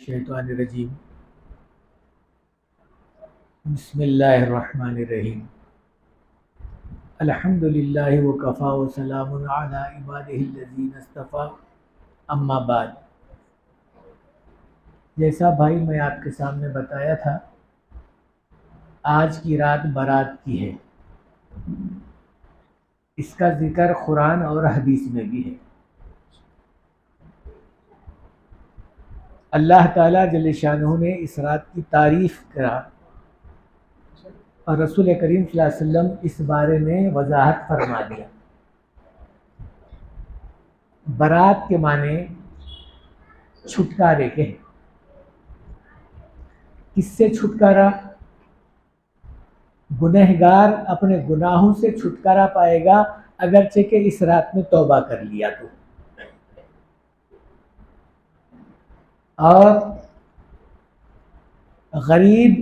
मिनश्शैतानिर्रजीम। बिस्मिल्लाहिर्रहमानिर्रहीम। अल्हम्दुलिल्लाहि व कफ़ा व सलामुन अला इबादिहिल्लज़ीना इस्तफ़ा, अम्मा बाद। जैसा भाई मैं आपके सामने बताया था, आज की रात बारात की है। इसका जिक्र कुरान और हदीस में भी है। अल्लाह ताला जल्ले शानहू ने इस रात की तारीफ़ करा और रसूल करीम सल्लल्लाहु अलैहि वसल्लम इस बारे में वजाहत फरमा दिया। बारात के माने छुटकारे के। किससे छुटकारा? गुनहगार अपने गुनाहों से छुटकारा पाएगा अगरचे के इस रात में तौबा कर लिया तो। और गरीब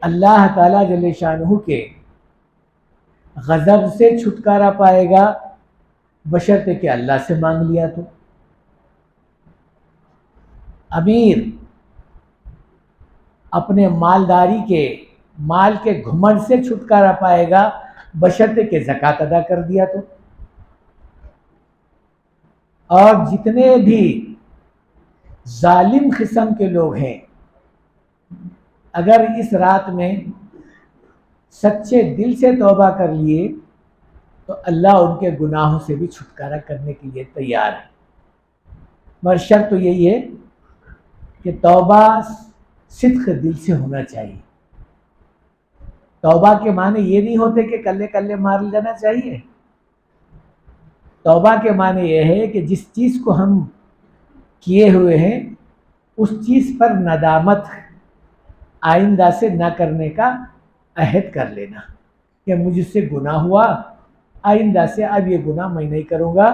अल्लाह ताला जल्ले शानहू के गज़ब से छुटकारा पाएगा बशर्ते कि अल्लाह से मांग लिया तो। अमीर अपने मालदारी के माल के घुमंड से छुटकारा पाएगा बशर्ते कि ज़कात अदा कर दिया तो। और जितने भी जालिम किस्म के लोग हैं, अगर इस रात में सच्चे दिल से तौबा कर लिए तो अल्लाह उनके गुनाहों से भी छुटकारा करने के लिए तैयार है। मगर शर्त तो यही है कि तौबा सिद्क़ दिल से होना चाहिए। तौबा के माने ये नहीं होते कि कल्ले कल्ले मार लेना चाहिए। तौबा के माने ये है कि जिस चीज़ को हम किए हुए हैं उस चीज़ पर नदामत आइंदा से ना करने का अहद कर लेना कि मुझसे गुनाह हुआ, आइंदा से अब ये गुनाह मैं नहीं करूँगा।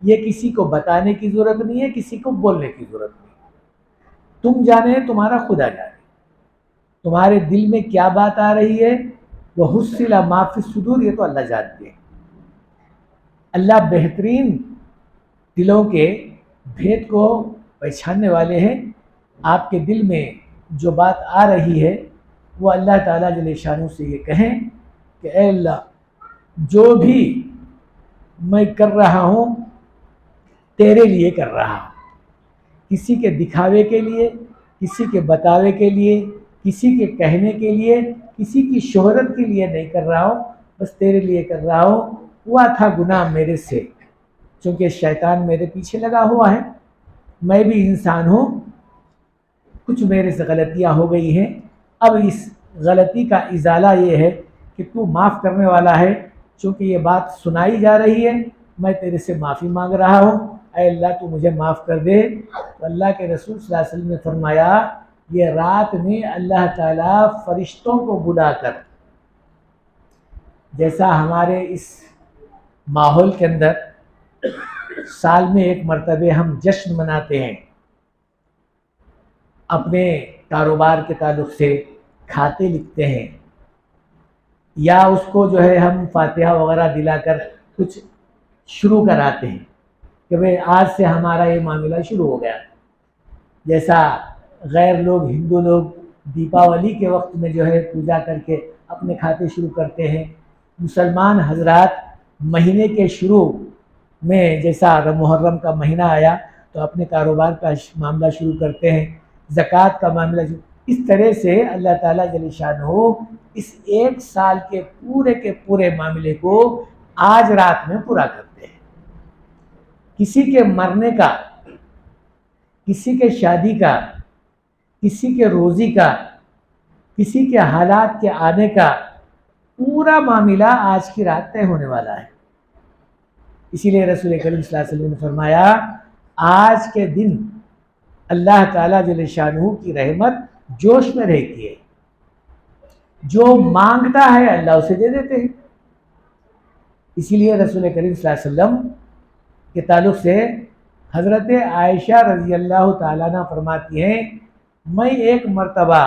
ये किसी को बताने की ज़रूरत नहीं है, किसी को बोलने की ज़रूरत नहीं है। तुम जाने, तुम्हारा खुदा जाने। तुम्हारे दिल में क्या बात आ रही है, वह हुस्सिला मा फी सुदूर, ये तो अल्लाह जानते हैं। अल्लाह बेहतरीन दिलों के भेद को पहचानने वाले हैं। आपके दिल में जो बात आ रही है वो अल्लाह ताला जल्ले शानहू से ये कहें कि ऐ अल्लाह, जो भी मैं कर रहा हूँ तेरे लिए कर रहा हूँ। किसी के दिखावे के लिए, किसी के बतावे के लिए, किसी के कहने के लिए, किसी की शोहरत के लिए नहीं कर रहा हूँ, बस तेरे लिए कर रहा हूँ। हुआ था गुनाह मेरे से, क्योंकि शैतान मेरे पीछे लगा हुआ है। मैं भी इंसान हूँ, कुछ मेरे से गलतियाँ हो गई हैं। अब इस गलती का इजाला ये है कि तू माफ़ करने वाला है। चूँकि ये बात सुनाई जा रही है, मैं तेरे से माफ़ी मांग रहा हूँ। ऐ अल्लाह, तू मुझे माफ़ कर दे। तो अल्लाह के रसूल सल्लल्लाहु अलैहि वसल्लम ने फरमाया, ये रात में अल्लाह ताला फरिश्तों को बुलाकर, जैसा हमारे इस माहौल के अंदर साल में एक मरतबे हम जश्न मनाते हैं, अपने कारोबार के ताल्लुक़ से खाते लिखते हैं, या उसको जो है हम फातिहा वगैरह दिलाकर कुछ शुरू कराते हैं कि भाई आज से हमारा ये मामला शुरू हो गया। जैसा गैर लोग, हिंदू लोग दीपावली के वक्त में जो है पूजा करके अपने खाते शुरू करते हैं, मुसलमान हजरात महीने के शुरू में जैसा मुहर्रम का महीना आया तो अपने कारोबार का मामला शुरू करते हैं, ज़कात का मामला। इस तरह से अल्लाह ताला जल्ले शानहू इस एक साल के पूरे मामले को आज रात में पूरा करते हैं। किसी के मरने का, किसी के शादी का, किसी के रोज़ी का, किसी के हालात के आने का पूरा मामला आज की रात तय होने वाला है। इसीलिए रसूल करीम सल्लल्लाहु अलैहि वसल्लम ने फरमाया, आज के दिन अल्लाह ताला जल्ले शानहू की रहमत जोश में रहती है। जो मांगता है अल्लाह उसे दे देते हैं। इसीलिए रसूल करीम सल्लल्लाहु अलैहि वसल्लम के ताल्लुक़ से हज़रत आयशा रज़ी अल्लाह ताला अन्हा फरमाती हैं, मैं एक मरतबा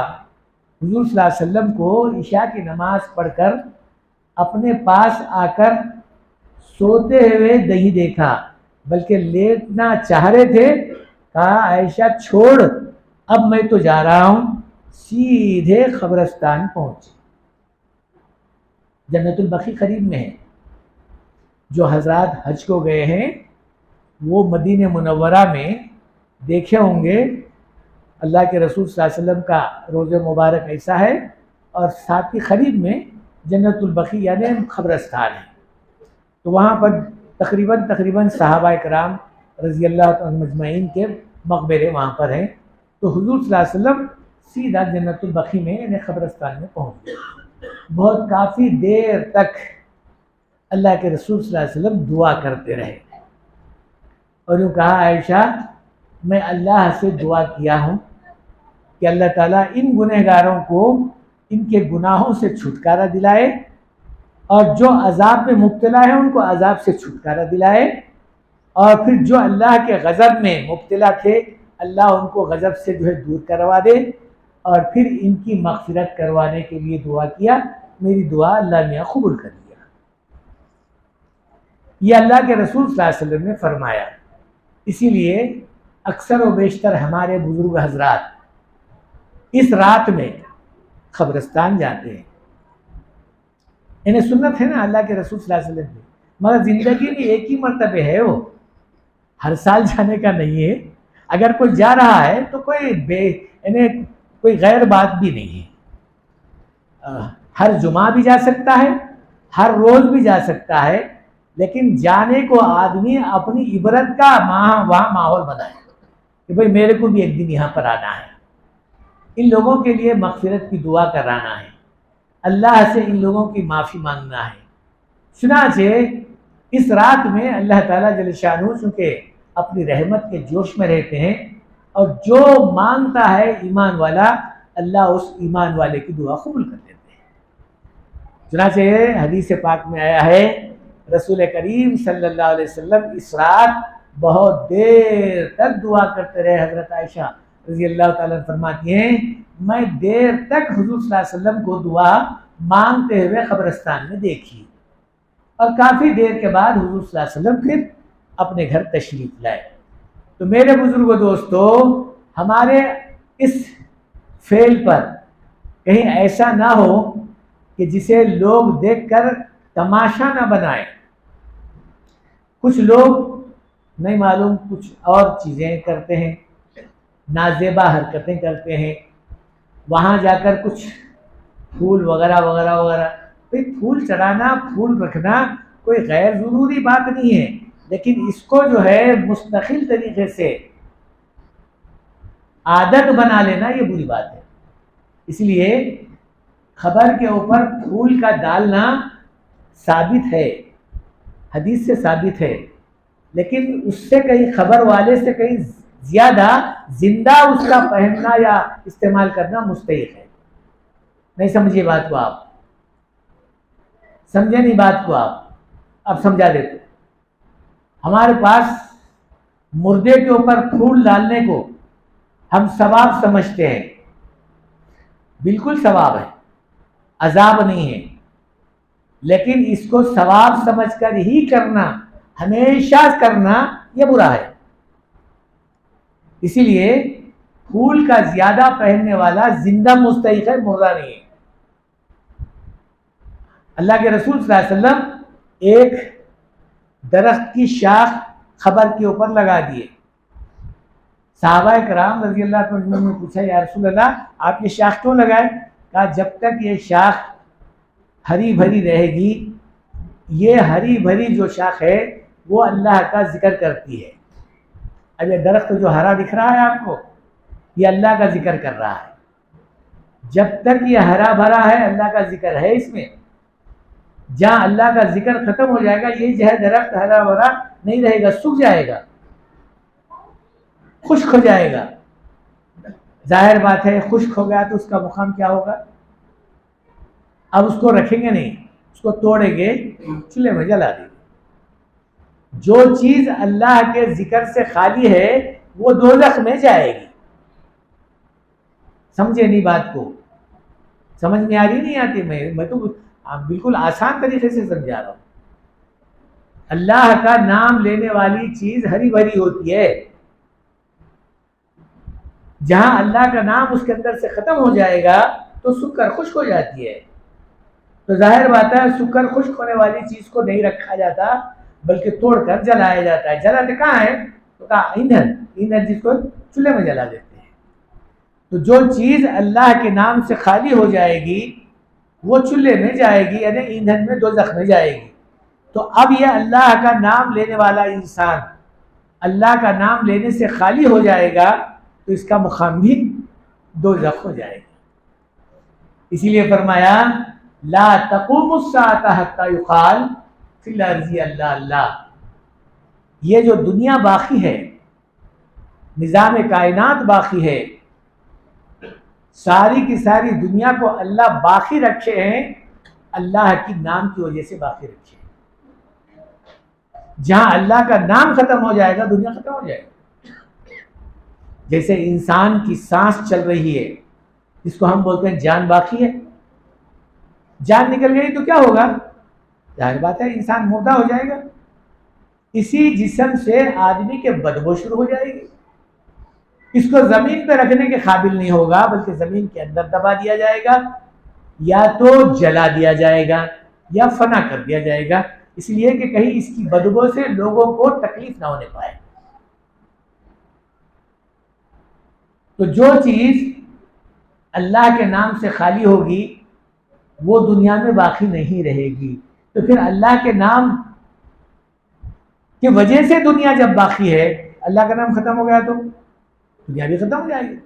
हुज़ूर सल्लल्लाहु अलैहि वसल्लम को इशा की नमाज़ पढ़कर अपने पास आकर सोते हुए नहीं देखा, बल्कि लेटना चाह रहे थे। कहा आयशा छोड़, अब मैं तो जा रहा हूं, सीधे कब्रिस्तान पहुंचे। जन्नतुल बकी करीब में है। जो हजरात हज को गए हैं वो मदीने मुनव्वरा में देखे होंगे, अल्लाह के रसूल सल्लल्लाहु अलैहि वसल्लम का रोज़े मुबारक ऐसा है, और साथ ही करीब में जन्नतुल बकी यानी कब्रिस्तान है। तो वहाँ पर तकरीबन सहाबा कराम रज़ी अल्लाह तआला मजमईन के मकबरे वहाँ पर हैं। तो हुज़ूर सल्लल्लाहु अलैहि वसल्लम सीधा जन्नतुल बकी में यानी कब्रिस्तान में पहुँच गए। बहुत काफ़ी देर तक अल्लाह के रसूल सल्लल्लाहु अलैहि वसल्लम दुआ करते रहे और यूँ कहा आयशा मैं अल्लाह से दुआ किया हूँ कि अल्लाह ताला इन गुनहगारों को इनके गुनाहों से छुटकारा दिलाए और जो अजाब में मुब्तला है उनको अजाब से छुटकारा दिलाए, और फिर जो अल्लाह के गज़ब में मुब्तला थे अल्लाह उनको गज़ब से जो है दूर करवा दे, और फिर इनकी मग़फ़िरत करवाने के लिए दुआ किया। मेरी दुआ अल्लाह ने कबूल कर लिया। ये अल्लाह के रसूल सल्लल्लाहु अलैहि वसल्लम ने फरमाया। इसीलिए अक्सर व बेशतर हमारे बुजुर्ग हजरात इस रात में कब्रिस्तान जाते हैं। इन्हें सुन्नत है ना अल्लाह के रसूल सल्लल्लाहु अलैहि वसल्लम की, मगर ज़िंदगी में एक ही मरतबे है, वो हर साल जाने का नहीं है। अगर कोई जा रहा है तो कोई गैर बात भी नहीं है। हर जुमा भी जा सकता है, हर रोज़ भी जा सकता है, लेकिन जाने को आदमी अपनी इबरत का वहाँ माहौल बनाए कि भाई मेरे को भी एक दिन यहाँ पर आना है, इन लोगों के लिए मग़फ़िरत की दुआ कराना है, अल्लाह से इन लोगों की माफ़ी मांगना है। चुनांचे इस रात में अल्लाह ताला जल्ल शानहू चूँकि अपनी रहमत के जोश में रहते हैं, और जो मांगता है ईमान वाला अल्लाह उस ईमान वाले की दुआ कबूल कर देते हैं। चुनांचे हदीस पाक में आया है रसूल करीम सल्लल्लाहु अलैहि वसल्लम इस रात बहुत देर तक दुआ करते रहे। हज़रत आयशा रज़ी अल्लाह ताला फरमाती हैं मैं देर तक हुज़ूर सल्लल्लाहु अलैहि वसल्लम को दुआ मांगते हुए कब्रिस्तान में देखी, और काफ़ी देर के बाद हुज़ूर सल्लल्लाहु अलैहि वसल्लम फिर अपने घर तशरीफ़ लाए। तो मेरे बुजुर्गों दोस्तों, हमारे इस फेल पर कहीं ऐसा ना हो कि जिसे लोग देखकर तमाशा ना बनाए। कुछ लोग नहीं मालूम कुछ और चीज़ें करते हैं, नाजेबा हरकतें करते हैं, वहाँ जाकर कुछ फूल वगैरह वगैरह वगैरह। भाई फूल चढ़ाना फूल रखना कोई गैर ज़रूरी बात नहीं है, लेकिन इसको जो है मुस्तकिल तरीके से आदत बना लेना ये बुरी बात है। इसलिए खबर के ऊपर फूल का डालना साबित है, हदीस से साबित है, लेकिन उससे कहीं खबर वाले से कहीं ज़्यादा जिंदा उसका पहनना या इस्तेमाल करना मुस्तहिल है। नहीं समझिए बात को आप, समझे नहीं बात को आप, अब समझा देते। हमारे पास मुर्दे के ऊपर फूल डालने को हम सवाब समझते हैं, बिल्कुल सवाब है, अजाब नहीं है, लेकिन इसको सवाब समझकर ही करना, हमेशा करना यह बुरा है। इसीलिए फूल का ज्यादा पहनने वाला जिंदा मुस्तहिक है, मुर्दा नहीं है। अल्लाह के रसूल सल्लल्लाहु अलैहि वसल्लम एक दरख्त की शाख खबर के ऊपर लगा दिए। सहाबा कराम रज़ी अल्लाह तआला ने पूछा या रसूल अल्लाह आप ये शाख क्यों लगाए? कहा जब तक ये शाख हरी भरी रहेगी, ये हरी भरी जो शाख है वो अल्लाह का जिक्र करती है। अब ये दरख्त जो हरा दिख रहा है आपको, ये अल्लाह का जिक्र कर रहा है। जब तक ये हरा भरा है अल्लाह का जिक्र है इसमें। जहाँ अल्लाह का जिक्र खत्म हो जाएगा, ये जो है दरख्त हरा भरा नहीं रहेगा, सूख जाएगा, खुश्क हो जाएगा। जाहिर बात है खुश्क हो गया तो उसका मुकाम क्या होगा? अब उसको रखेंगे नहीं, उसको तोड़ेंगे, चूल्हे में जला देंगे। जो चीज अल्लाह के जिक्र से खाली है वो दोज़ख में जाएगी। समझे नहीं बात को? समझ में आ रही नहीं आती? मैं तो बिल्कुल आसान तरीके से समझा रहा हूं। अल्लाह का नाम लेने वाली चीज हरी भरी होती है, जहां अल्लाह का नाम उसके अंदर से खत्म हो जाएगा तो सूखकर खुश्क हो जाती है। तो जाहिर बात है सूखकर खुश्क होने वाली चीज को नहीं रखा जाता बल्कि तोड़कर जलाया जाता है। जलाते कहाँ है? तो कहा ईंधन, ईंधन जिसको चूल्हे में जला देते हैं। तो जो चीज अल्लाह के नाम से खाली हो जाएगी वो चूल्हे में जाएगी, यानी ईंधन में, दोज़ख में जाएगी। तो अब यह अल्लाह का नाम लेने वाला इंसान अल्लाह का नाम लेने से खाली हो जाएगा तो इसका मुकाम भी दोज़ख हो जाएगा। इसीलिए फरमाया ला तक़ूमुस्साअता हत्ता युक़ाल फिल अर्ज़ि अल्लाह अल्लाह। ये जो दुनिया बाकी है, निज़ाम कायनात बाकी है, सारी की सारी दुनिया को अल्लाह बाकी रखे हैं, अल्लाह की नाम की वजह से बाकी रखे हैं। जहां अल्लाह का नाम खत्म हो जाएगा दुनिया खत्म हो जाएगी। जैसे इंसान की सांस चल रही है, इसको हम बोलते हैं जान बाकी है, जान निकल गई तो क्या होगा? जाहिर बात है इंसान मुर्दा हो जाएगा। इसी जिस्म से आदमी के बदबू शुरू हो जाएगी, इसको जमीन पे रखने के काबिल नहीं होगा बल्कि जमीन के अंदर दबा दिया जाएगा, या तो जला दिया जाएगा या फना कर दिया जाएगा, इसलिए कि कहीं इसकी बदबू से लोगों को तकलीफ ना होने पाए। तो जो चीज अल्लाह के नाम से खाली होगी वो दुनिया में बाकी नहीं रहेगी। तो फिर अल्लाह के नाम की वजह से दुनिया जब बाकी है, अल्लाह का नाम खत्म हो गया तो दुनिया भी खत्म हो जाएगी।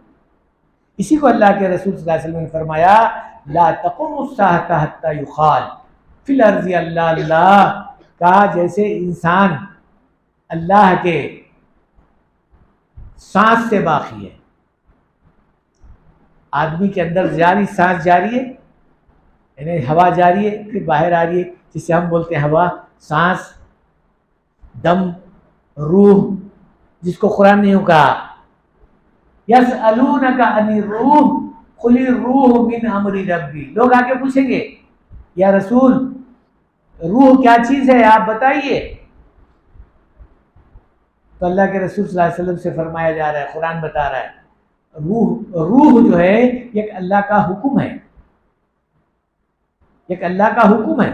इसी को अल्लाह के रसूल सल्लल्लाहु अलैहि वसल्लम ने फरमाया ला तक़ूमुस्साअता हत्ता युक़ाल फिल अर्ज़ि अल्लाह अल्लाह। कहा जैसे इंसान अल्लाह के सांस से बाकी है, आदमी के अंदर जारी सांस जारी है, यानी हवा जारी है फिर बाहर आ रही है, जिसे हम बोलते हैं हवा, सांस, दम, रूह, जिसको कुरान ने कहा यसअलूनका अनिर रूह कुलिर रूह मिन अमरि रब्बी। लोग आके पूछेंगे या रसूल रूह क्या चीज है, आप बताइए। तो अल्लाह के रसूल सल्लल्लाहु अलैहि वसल्लम से फरमाया जा रहा है, कुरान बता रहा है, रूह जो है एक अल्लाह का हुक्म है, एक अल्लाह का हुक्म है।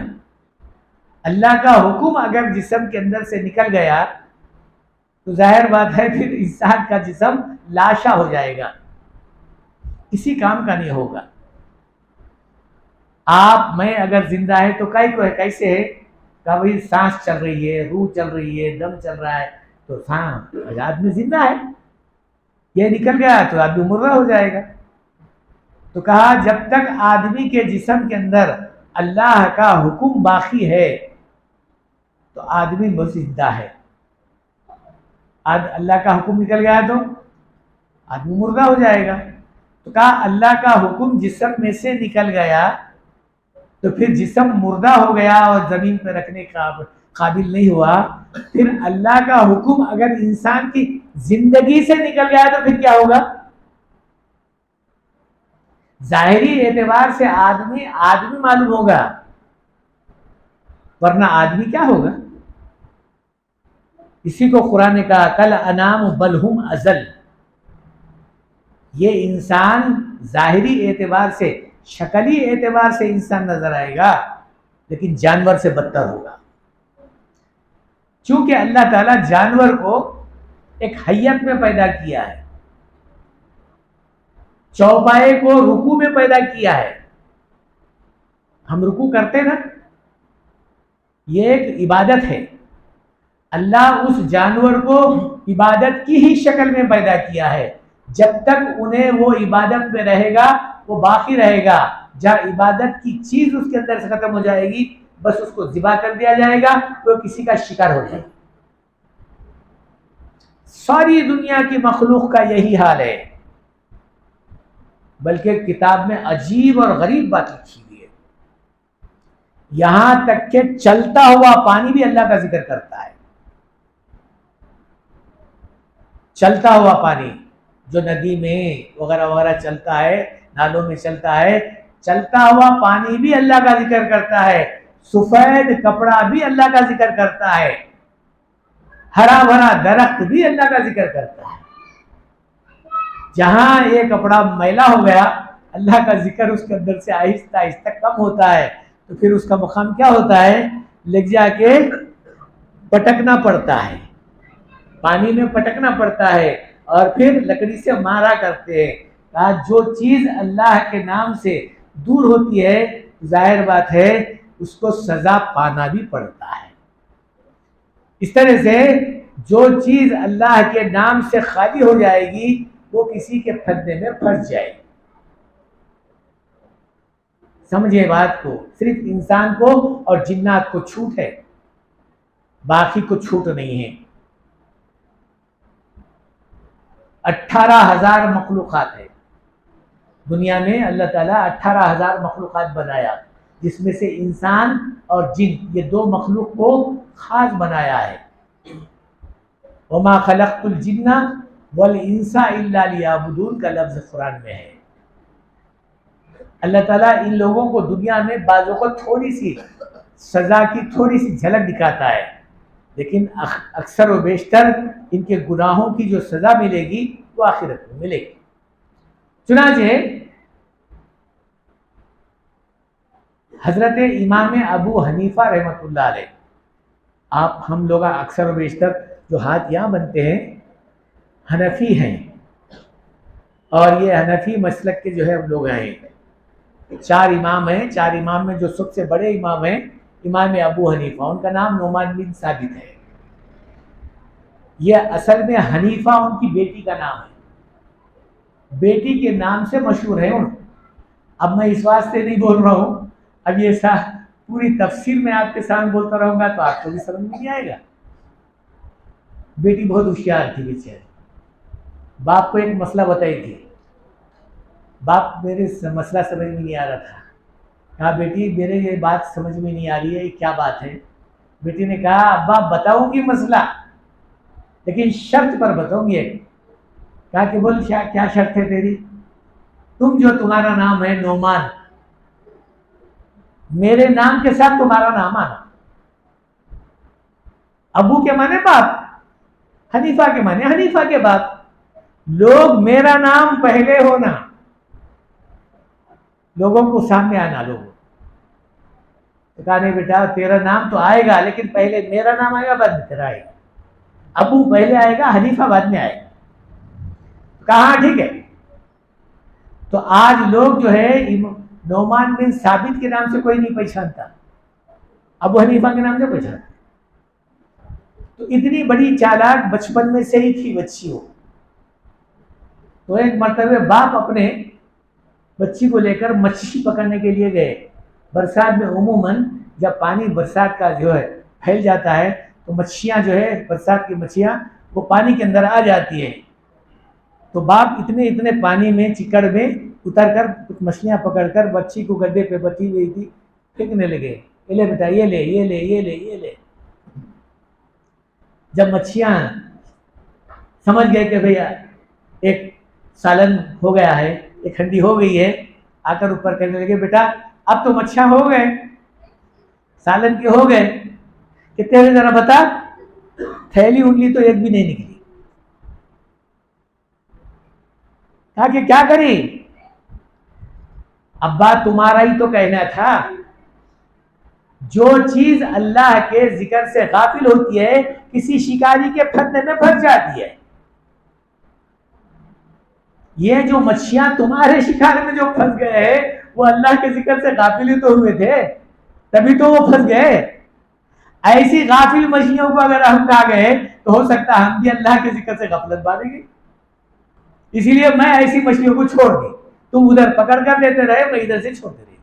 अल्लाह का हुक्म अगर जिस्म के अंदर से निकल गया तो जाहिर बात है फिर इंसान का जिस्म लाशा हो जाएगा, किसी काम का नहीं होगा। आप मैं अगर जिंदा है तो कई को है, कैसे है? कहा भाई सांस चल रही है, रूह चल रही है, दम चल रहा है, तो सांस आदमी जिंदा है, ये निकल गया तो आदमी मुर्दा हो जाएगा। तो कहा जब तक आदमी के जिस्म के अंदर अल्लाह का हुक्म बाकी है तो आदमी जिंदा है। अल्लाह का हुक्म निकल गया तो आदमी मुर्दा हो जाएगा। तो कहा अल्लाह का हुक्म जिस्म में से निकल गया तो फिर जिस्म मुर्दा हो गया और जमीन पर रखने का काबिल नहीं हुआ। फिर अल्लाह का हुक्म अगर इंसान की जिंदगी से निकल गया तो फिर क्या होगा? जाहिरी एतबार से आदमी आदमी मालूम होगा, वरना आदमी क्या होगा? इसी को कुरान ने कहा कल अनाम बलहुम अजल। ये इंसान जाहिरी एतबार से, शक्ली एतबार से इंसान नजर आएगा लेकिन जानवर से बदतर होगा। चूंकि अल्लाह ताला जानवर को एक हैयत में पैदा किया है, चौपाए को रुकू में पैदा किया है। हम रुकू करते ना, ये एक इबादत है। अल्लाह उस जानवर को इबादत की ही शक्ल में पैदा किया है। जब तक उन्हें वो इबादत में रहेगा वो बाकी रहेगा। जहाँ इबादत की चीज उसके अंदर से खत्म हो जाएगी बस उसको ज़िबा कर दिया जाएगा, वो किसी का शिकार हो जाएगा। सारी दुनिया की मखलूक का यही हाल है। बल्कि किताब में अजीब और गरीब बात लिखी हुई है, यहां तक के चलता हुआ पानी भी अल्लाह का जिक्र करता है। चलता हुआ पानी जो नदी में वगैरह वगैरह चलता है, नालों में चलता है, चलता हुआ पानी भी अल्लाह का जिक्र करता है। सफेद कपड़ा भी अल्लाह का जिक्र करता है। हरा भरा दरख्त भी अल्लाह का जिक्र करता है। जहां ये कपड़ा मैला हो गया, अल्लाह का जिक्र उसके अंदर से आहिस्ता आहिस्ता कम होता है, तो फिर उसका मुकाम क्या होता है, लग जाके पटकना पड़ता है, पानी में पटकना पड़ता है और फिर लकड़ी से मारा करते हैं। कहा जो चीज अल्लाह के नाम से दूर होती है, जाहिर बात है उसको सजा पाना भी पड़ता है। इस तरह से जो चीज अल्लाह के नाम से खाली हो जाएगी वो किसी के फंदे में फंस जाएगी। समझे बात को, सिर्फ इंसान को और जिन्नात को छूट है, बाकी को छूट नहीं है। 18,000 मखलूक़ात है दुनिया में, अल्लाह ताला 18,000 मखलूक़ात बनाया, जिसमें से इंसान और जिन ये दो मखलूक को खास बनाया है। वमा खलक़तुल जिन्ना वल इंसा इल्ला लियअबुदून का लफ्ज़ कुरान में है। अल्लाह ताला इन लोगों को दुनिया में बाज़ों को थोड़ी सी सज़ा की थोड़ी सी झलक दिखाता है, लेकिन अक्सर व बेशतर इनके गुनाहों की जो सज़ा मिलेगी वो आखिरत में मिलेगी। चुनांचे हज़रत इमाम अबू हनीफा रहमतुल्लाह अलैह, आप हम लोग अक्सर व बेशतर जो हाथ यहाँ बनते हैं हनफी हैं, और ये हनफी मसलक के जो है हम लोग हैं। 4 इमाम हैं, 4 इमाम में जो सबसे बड़े इमाम हैं इमाम अबू हनीफा, उनका नाम नुमान बिन साबित है। यह असल में हनीफा उनकी बेटी का नाम है, बेटी के नाम से मशहूर है उन। अब मैं इस वास्ते नहीं बोल रहा हूँ, अब ये पूरी तफसीर में आपके सामने बोलता रहूंगा तो आपको भी समझ में नहीं आएगा। बेटी बहुत होशियार थी बेचारी, बाप को एक मसला बताई थी, बाप मेरे मसला समझ में नहीं आ रहा था, कहा बेटी मेरे ये बात समझ में नहीं आ रही है, ये क्या बात है। बेटी ने कहा अब्बा बताऊंगी मसला, लेकिन शर्त पर बताऊंगी। कहा कि बोल क्या शर्त है तेरी। तुम जो तुम्हारा नाम है नोमान, मेरे नाम के साथ तुम्हारा नाम आना। अबू के माने बाप, हनीफा के माने हनीफा के बाप। लोग मेरा नाम पहले होना, लोगों को सामने आना। लोगों तो कहा नहीं बेटा तेरा नाम तो आएगा, लेकिन पहले मेरा नाम आएगा बाद में तेरा आएगा। अबू पहले आएगा, हनीफा बाद में आएगा। कहा ठीक है। तो आज लोग जो है नोमान बिन साबित के नाम से कोई नहीं पहचानता, अबू हनीफा के नाम से पहचानता। तो इतनी बड़ी चालाक बचपन में से ही थी बच्ची हो। तो एक मर्तबे बाप अपने बच्ची को लेकर मच्छी पकड़ने के लिए गए। बरसात में उमूमन जब पानी बरसात का जो है फैल जाता है तो मच्छियाँ जो है, बरसात की मच्छियाँ वो पानी के अंदर आ जाती है। तो बाप इतने पानी में चिकड़ में उतर कर कुछ मछलियाँ पकड़कर बच्ची को गड्ढे पे बची हुई थी फेंकने लगे। ये ले बेटा, ये ले ये ले ये ले ये ले। जब मच्छियाँ समझ गए कि भैया एक सालन हो गया है, एक हंडी हो गई है, आकर ऊपर कहने लगे बेटा अब तो मच्छियाँ हो गए, सालन के हो गए, कितने हुए जरा बता। थैली उंगली तो एक भी नहीं निकली। कहा कि क्या करी। अब्बा तुम्हारा ही तो कहना था, जो चीज अल्लाह के जिक्र से गाफिल होती है किसी शिकारी के फंदे में फंस जाती है। ये जो मच्छियां तुम्हारे शिकार में जो फंस गए हैं वो अल्लाह के जिक्र से गाफिल ही तो हुए थे, तभी तो वो फंस गए। ऐसी गाफिल मछलियों को अगर हम खा गए तो हो सकता है हम भी अल्लाह के जिक्र से गफलत बांधेंगे। इसीलिए मैं ऐसी मछलियों को छोड़ दी, तुम उधर पकड़ कर देते रहे, मैं इधर से छोड़ते रहे।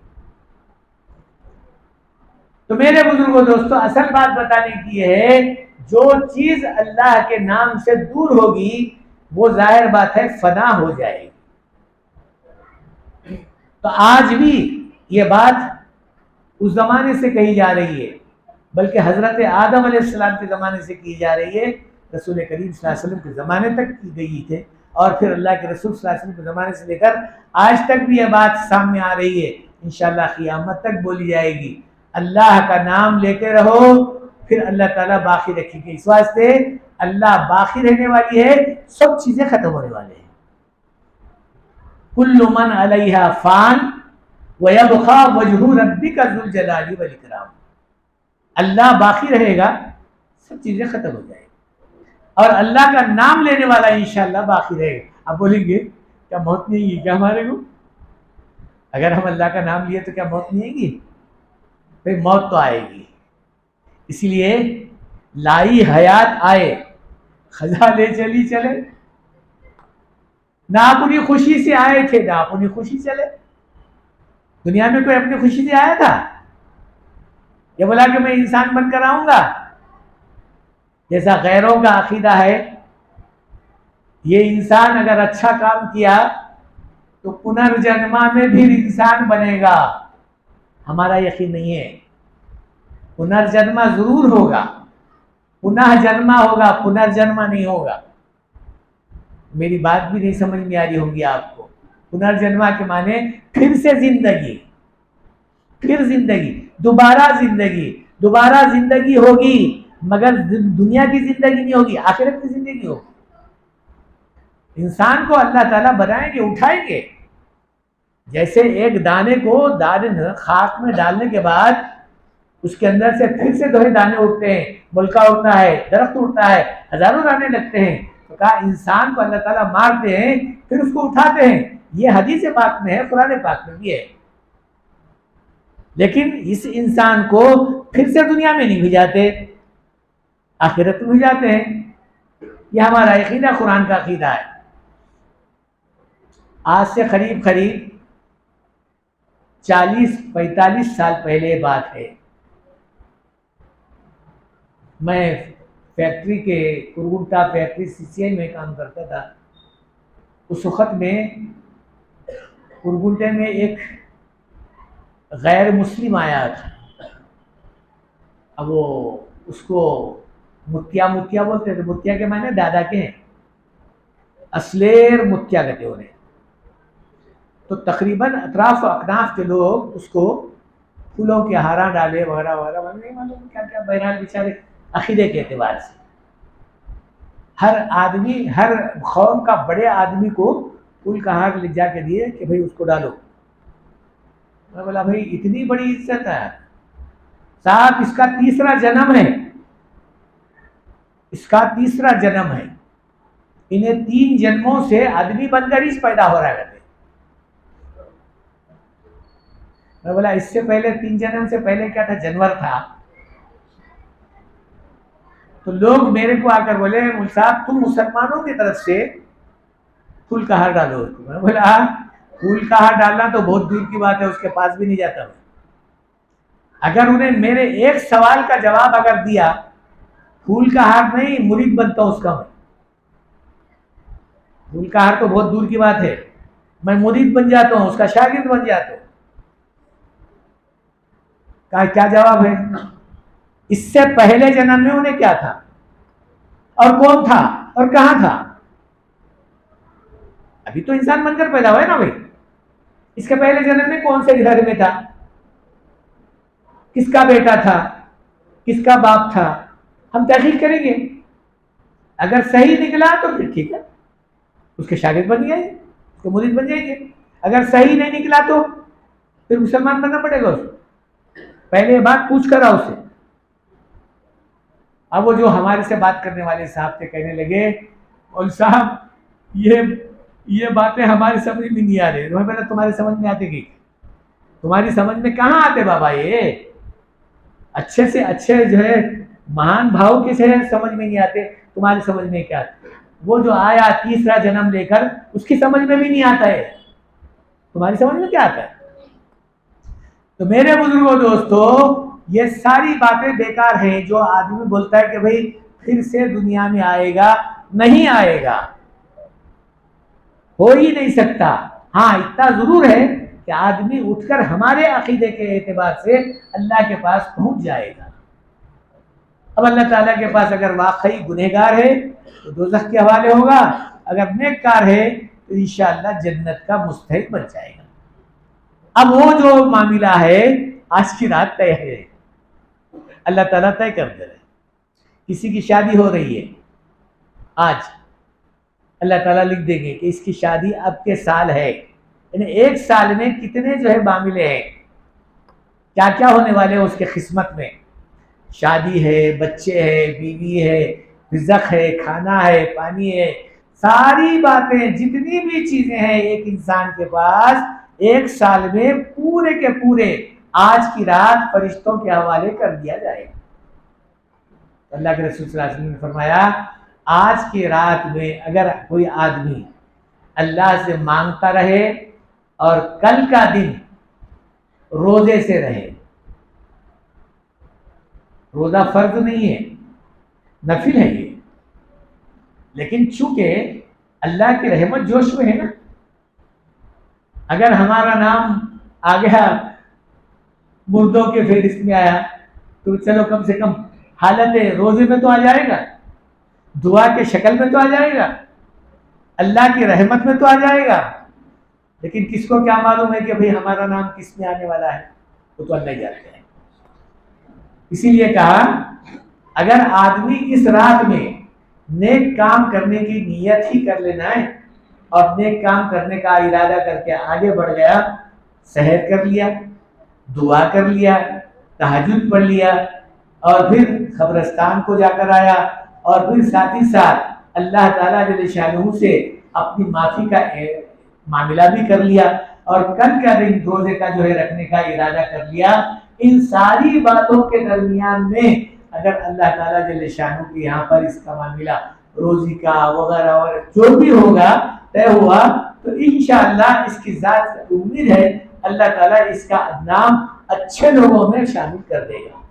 तो मेरे बुजुर्गों दोस्तों, असल बात बताने की है, जो चीज अल्लाह के नाम से दूर होगी वो जाहिर बात है फना हो जाएगी। तो आज भी ये बात उस जमाने से कही जा रही है, बल्कि हजरत आदम अलैहिस्सलाम के ज़माने से की जा रही है, रसूल करीम सल्लल्लाहु अलैहि वसल्लम के ज़माने तक की गई थे, और फिर अल्लाह के रसूल सल्लल्लाहु अलैहि वसल्लम के ज़माने से लेकर आज तक भी यह बात सामने आ रही है। इंशाअल्लाह क़ियामत तक बोली जाएगी। अल्लाह का नाम लेते रहो, फिर अल्लाह ताला बाकी रखेंगे। इस वास्ते अल्लाह बाकी रहने वाली है, सब चीज़ें ख़त्म होने वाली हैं। कुल्लु मन अलैहा फान व यबका वजहु रब्बिका ज़ुल जलाली वल इकराम। अल्लाह बाकी रहेगा, सब चीजें खत्म हो जाएगी, और अल्लाह का नाम लेने वाला इंशाअल्लाह बाकी रहेगा। आप बोलेंगे क्या मौत नहीं आएगी क्या हमारे को? अगर हम अल्लाह का नाम लिए तो क्या मौत नहीं आएगी? भाई मौत तो आएगी। इसलिए लाई हयात आए खजा ले चली चले, ना अपनी खुशी से आए थे ना अपनी खुशी चले। दुनिया में कोई अपनी खुशी से आया था? ये बोला कि मैं इंसान बनकर आऊंगा? जैसा गैरों का अकीदा है, ये इंसान अगर अच्छा काम किया तो पुनर्जन्मा में भी इंसान बनेगा। हमारा यकीन नहीं है। पुनर्जन्मा जरूर होगा, पुनः जन्मा होगा, पुनर्जन्मा नहीं होगा। मेरी बात भी नहीं समझ में आ रही होगी आपको। पुनर्जन्मा के माने फिर से जिंदगी, फिर जिंदगी, दोबारा जिंदगी, दोबारा जिंदगी होगी, मगर दुनिया की जिंदगी नहीं होगी, आखिरत की जिंदगी होगी। इंसान को अल्लाह ताला बनाएंगे, उठाएंगे। जैसे एक दाने को दाने खाक में डालने के बाद उसके अंदर से फिर से दोहे दाने उठते हैं, मुल्का उठता है, दरख्त उठता है, हजारों दाने लगते हैं। तो कहा इंसान को अल्लाह ताला मारते हैं फिर उसको उठाते हैं। ये हदीस पाक में है, कुरान पाक में भी है। लेकिन इस इंसान को फिर से दुनिया में नहीं भेजाते, आखिरत में भेजाते हैं। यह हमारा अकीदा, कुरान का अकीदा है। आज से करीब करीब 40-45 साल पहले बात है। मैं फैक्ट्री के कुरगुंटा फैक्ट्री CCI में काम करता था। उस वक़्त में कुरगुंटे में एक गैर मुस्लिम आया था। अब वो उसको मुत्या मुत्या बोलते थे। मुत्या के माने दादा के हैं, असलेर मुत्या कहते उन्हें। तो तकरीबन अतराफ अकनाफ के लोग उसको फूलों के हारा डाले वगैरह वगैरह, नहीं मालूम क्या क्या। बहरहाल बेचारे अकीदे के एतबार से हर आदमी, हर कौम का बड़े आदमी को फूल का हार ले जाके दिए कि भाई उसको डालो। मैं बोला भाई इतनी बड़ी इज्जत है साहब, इसका तीसरा जन्म है, इसका तीसरा जन्म है। इन्हें 3 जन्मों से आदमी बनकर ही पैदा हो रहा है। मैं बोला इससे पहले 3 जन्म से पहले क्या था? जानवर था। तो लोग मेरे को आकर बोले मुल साहब तुम मुसलमानों की तरफ से फूल का हार डालो। मैं बोला फूल का हार डालना तो बहुत दूर की बात है, उसके पास भी नहीं जाता मैं। अगर उन्हें मेरे एक सवाल का जवाब अगर दिया, फूल का हार नहीं मुरीद बनता हूं उसका मैं। फूल का हार तो बहुत दूर की बात है, मैं मुरीद बन जाता हूं, उसका शागिर्द बन जाता हूं। का क्या जवाब है? इससे पहले जन्म में उन्हें क्या था और कौन था और कहां था? अभी तो इंसान बनकर पैदा हुआ है ना भाई। इसके पहले जन्म में कौन से घर में था, किसका बेटा था, किसका बाप था, हम तहकीक करेंगे। अगर सही निकला तो फिर ठीक है, उसके शागिर्द बन गए, उसके मुरीद बन जाएंगे। अगर सही नहीं निकला तो फिर मुसलमान बनना पड़ेगा उसको। पहले बात पूछ कर आओ उसे। अब वो जो हमारे से बात करने वाले साहब थे कहने लगे और साहब ये बातें हमारी समझ में नहीं आ रही। मैं बोला तुम्हारी समझ में आती? तुम्हारी समझ में कहाँ आते बाबा? ये अच्छे से अच्छे जो है महान भाव के से समझ में नहीं आते, तुम्हारी समझ में क्या आते? वो जो आया तीसरा जन्म लेकर उसकी समझ में भी नहीं आता है, तुम्हारी समझ में क्या आता है? तो मेरे बुजुर्गों दोस्तों, ये सारी बातें बेकार हैं। जो आदमी बोलता है कि भाई फिर से दुनिया में आएगा, नहीं आएगा, हो ही नहीं सकता। हाँ इतना जरूर है कि आदमी उठकर हमारे अकीदे के एतबार से अल्लाह के पास पहुंच जाएगा। अब अल्लाह ताला के पास अगर वाकई गुनहगार है तो दोज़ख के हवाले होगा, अगर नेककार है तो इंशाअल्लाह जन्नत का मुस्तहिक बन जाएगा। अब वो जो मामला है आज की रात तय है, अल्लाह ताला तय कर दे रहे। किसी की शादी हो रही है आज, अल्लाह ताला लिख देंगे कि इसकी शादी अब के साल है, यानी एक साल में कितने जो है मामले हैं, क्या क्या होने वाले हैं उसके किस्मत में। शादी है, बच्चे है, बीवी है, रिज़्क़ है, खाना है, पानी है, सारी बातें जितनी भी चीजें हैं एक इंसान के पास एक साल में पूरे के पूरे आज की रात फरिश्तों के हवाले कर दिया जाएगा। अल्लाह के रसूल सल्लल्लाहु अलैहि वसल्लम ने फरमाया, आज की रात में अगर कोई आदमी अल्लाह से मांगता रहे और कल का दिन रोजे से रहे, रोजा फर्ज नहीं है, नफिल है ये, लेकिन चूंकि अल्लाह की रहमत जोश में है ना, अगर हमारा नाम आ गया मुर्दों के फेहरिस्त में आया तो चलो कम से कम हालत रोजे में तो आ जाएगा, दुआ के शक्ल में तो आ जाएगा, अल्लाह की रहमत में तो आ जाएगा। लेकिन किसको क्या मालूम है कि भाई हमारा नाम किस में आने वाला है, वो तो अल्लाह ही जानते हैं। इसीलिए कहा अगर आदमी इस रात में नेक काम करने की नियत ही कर लेना है और नेक काम करने का इरादा करके आगे बढ़ गया, सहर कर लिया, दुआ कर लिया, तहज्जुद पढ़ लिया और फिर कब्रिस्तान को जाकर आया और फिर साथ ही साथ अल्लाह ताला जल्ल शानहू से अपनी माफी का मामला भी कर लिया और कल का दिन रोजे का जो है रखने का इरादा कर लिया, इन सारी बातों के दरमियान में अगर अल्लाह ताला जल्ल शानहू के यहाँ पर इसका मामला रोजी का वगैरह और जो भी होगा तय हुआ तो इंशाअल्लाह इसकी जात उम्मीद है अल्लाह ताला इसका नाम अच्छे लोगों में शामिल कर देगा।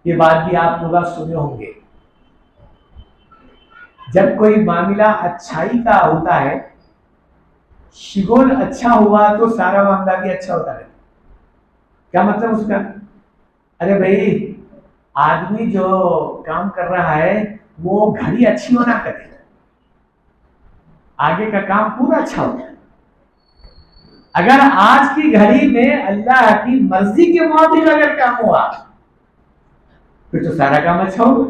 ये बात भी आप लोग सुने होंगे, जब कोई मामला अच्छाई का होता है, शिगोल अच्छा हुआ तो सारा मामला भी अच्छा होता है। क्या मतलब उसका? अरे भाई आदमी जो काम कर रहा है वो घड़ी अच्छी होना करे, आगे का काम पूरा अच्छा होता है। अगर आज की घड़ी में अल्लाह की मर्जी के मुताबिक अगर काम हुआ फिर तो सारा काम अच्छा होगा,